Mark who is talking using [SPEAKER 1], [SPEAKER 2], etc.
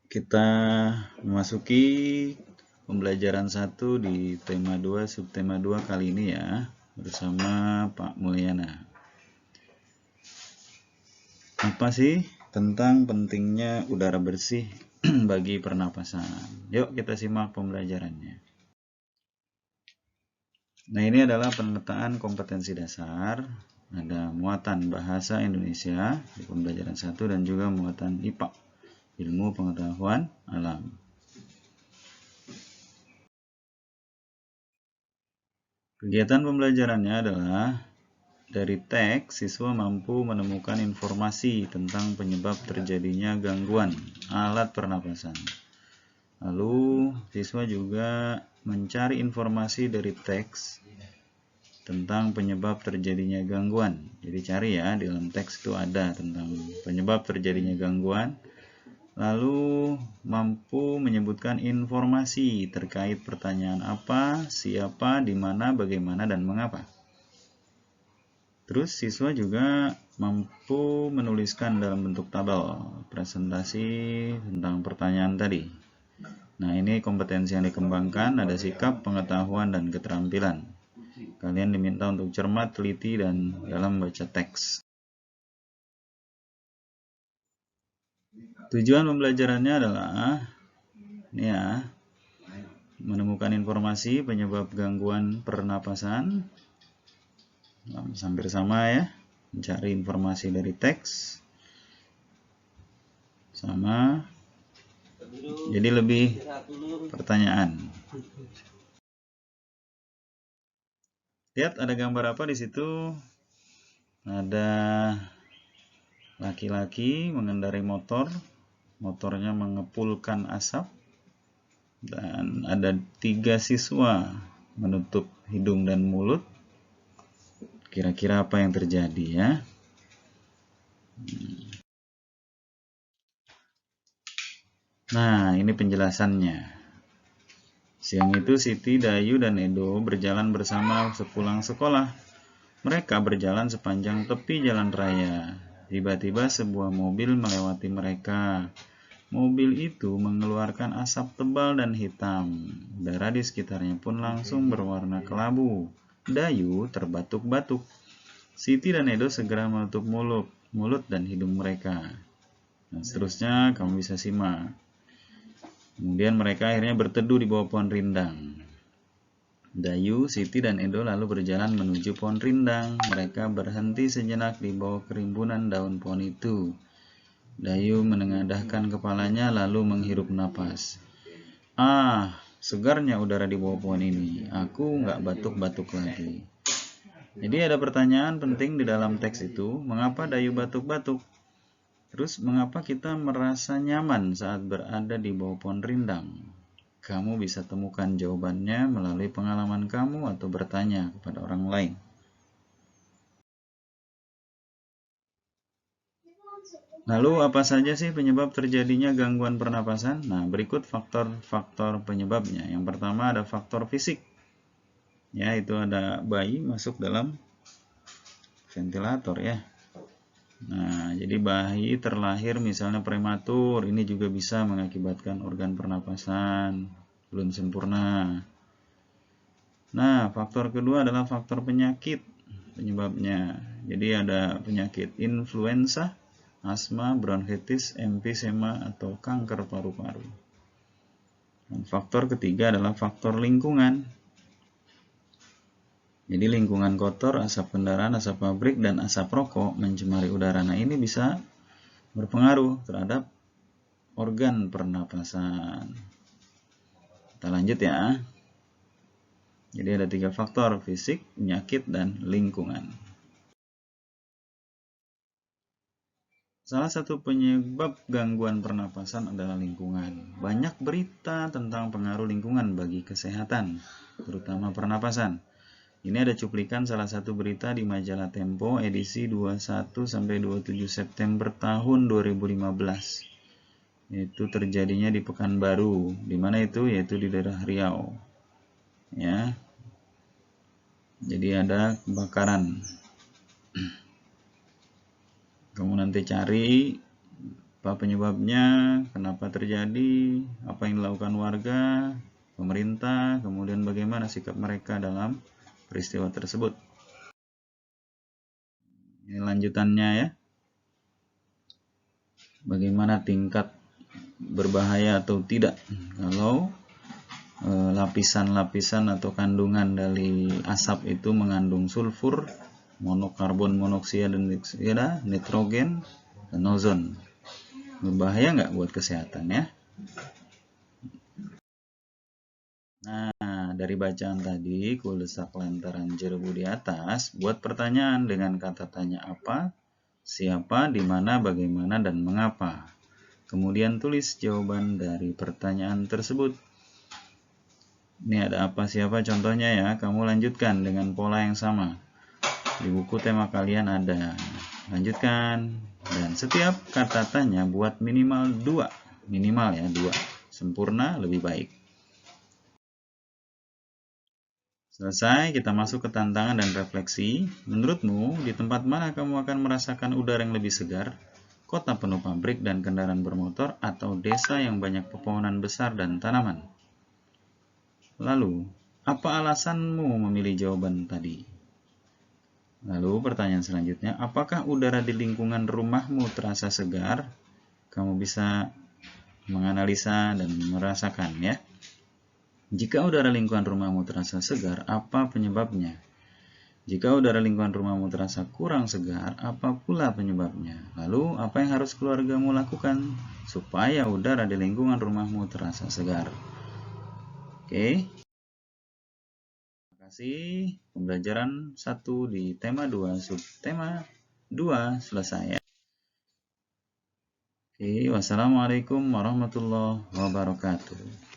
[SPEAKER 1] Kita memasuki pembelajaran 1 di tema 2, subtema 2 kali ini ya, bersama Pak Mulyana. Apa sih tentang pentingnya udara bersih bagi pernapasan? Yuk kita simak pembelajarannya. Nah, ini adalah pemetaan kompetensi dasar. Ada muatan bahasa Indonesia di pembelajaran 1 dan juga muatan IPA, ilmu pengetahuan alam. Kegiatan pembelajarannya adalah dari teks, siswa mampu menemukan informasi tentang penyebab terjadinya gangguan alat pernapasan. Lalu, siswa juga mencari informasi dari teks tentang penyebab terjadinya gangguan. Jadi cari ya, di dalam teks itu ada tentang penyebab terjadinya gangguan. Lalu mampu menyebutkan informasi terkait pertanyaan apa, siapa, di mana, bagaimana, dan mengapa. Terus siswa juga mampu menuliskan dalam bentuk tabel presentasi tentang pertanyaan tadi. Nah, ini kompetensi yang dikembangkan, ada sikap, pengetahuan, dan keterampilan. Kalian diminta untuk cermat, teliti, dan dalam membaca teks. Tujuan pembelajarannya adalah ini ya, menemukan informasi penyebab gangguan pernapasan. Hampir sama ya, mencari informasi dari teks sama, jadi lebih pertanyaan. Lihat ada gambar apa di situ? Ada laki-laki mengendarai motor, motornya mengepulkan asap, dan ada 3 siswa menutup hidung dan mulut. Kira-kira apa yang terjadi ya? Nah, ini penjelasannya. Siang itu Siti, Dayu, dan Edo berjalan bersama sepulang sekolah. Mereka berjalan sepanjang tepi jalan raya. Tiba-tiba sebuah mobil melewati mereka. Mobil itu mengeluarkan asap tebal dan hitam. Udara di sekitarnya pun langsung berwarna kelabu. Dayu terbatuk-batuk. Siti dan Edo segera menutup mulut dan hidung mereka. Dan seterusnya kamu bisa simak. Kemudian mereka akhirnya berteduh di bawah pohon rindang. Dayu, Siti, dan Edo lalu berjalan menuju pohon rindang. Mereka berhenti sejenak di bawah kerimbunan daun pohon itu. Dayu menengadahkan kepalanya lalu menghirup napas. Ah, segarnya udara di bawah pohon ini. Aku nggak batuk-batuk lagi. Jadi ada pertanyaan penting di dalam teks itu. Mengapa Dayu batuk-batuk? Terus mengapa kita merasa nyaman saat berada di bawah pohon rindang? Kamu bisa temukan jawabannya melalui pengalaman kamu atau bertanya kepada orang lain. Lalu apa saja sih penyebab terjadinya gangguan pernapasan? Nah, berikut faktor-faktor penyebabnya. Yang pertama ada faktor fisik. Ya, itu ada bayi masuk dalam ventilator ya. Nah, jadi bayi terlahir misalnya prematur, ini juga bisa mengakibatkan organ pernapasan belum sempurna. Nah, faktor kedua adalah faktor penyakit penyebabnya. Jadi ada penyakit influenza, asma, bronkitis, emfisema, atau kanker paru-paru. Dan faktor ketiga adalah faktor lingkungan. Jadi lingkungan kotor, asap kendaraan, asap pabrik, dan asap rokok mencemari udara. Nah, ini bisa berpengaruh terhadap organ pernapasan. Kita lanjut ya. Jadi ada 3 faktor, fisik, penyakit, dan lingkungan. Salah satu penyebab gangguan pernapasan adalah lingkungan. Banyak berita tentang pengaruh lingkungan bagi kesehatan, terutama pernapasan. Ini ada cuplikan salah satu berita di majalah Tempo edisi 21-27 September tahun 2015. Itu terjadinya di Pekanbaru. Di mana itu? Yaitu di daerah Riau. Ya. Jadi ada kebakaran. Kamu nanti cari Apa penyebabnya, kenapa terjadi, apa yang dilakukan warga, pemerintah, kemudian bagaimana sikap mereka dalam peristiwa tersebut. Ini lanjutannya ya. Bagaimana tingkat berbahaya atau tidak kalau lapisan-lapisan atau kandungan dari asap itu mengandung sulfur, monokarbon monoksida dan dioksida, nitrogen, dan ozon. Berbahaya nggak buat kesehatan ya? Nah, dari bacaan tadi, kulesak lantaran jerebu di atas, buat pertanyaan dengan kata tanya apa, siapa, di mana, bagaimana, dan mengapa. Kemudian tulis jawaban dari pertanyaan tersebut. Ini ada apa, siapa, contohnya ya. Kamu lanjutkan dengan pola yang sama. Di buku tema kalian ada. Lanjutkan. Dan setiap kata tanya buat minimal 2. Minimal ya, 2. Sempurna lebih baik. Selesai, kita masuk ke tantangan dan refleksi. Menurutmu, di tempat mana kamu akan merasakan udara yang lebih segar? Kota penuh pabrik dan kendaraan bermotor, atau desa yang banyak pepohonan besar dan tanaman? Lalu, apa alasanmu memilih jawaban tadi? Lalu pertanyaan selanjutnya, apakah udara di lingkungan rumahmu terasa segar? Kamu bisa menganalisa dan merasakan ya. Jika udara lingkungan rumahmu terasa segar, apa penyebabnya? Jika udara lingkungan rumahmu terasa kurang segar, apa pula penyebabnya? Lalu, apa yang harus keluargamu lakukan supaya udara di lingkungan rumahmu terasa segar? Oke. Terima kasih. Pembelajaran 1 di tema 2, subtema 2 selesai ya. Oke, wassalamualaikum warahmatullahi wabarakatuh.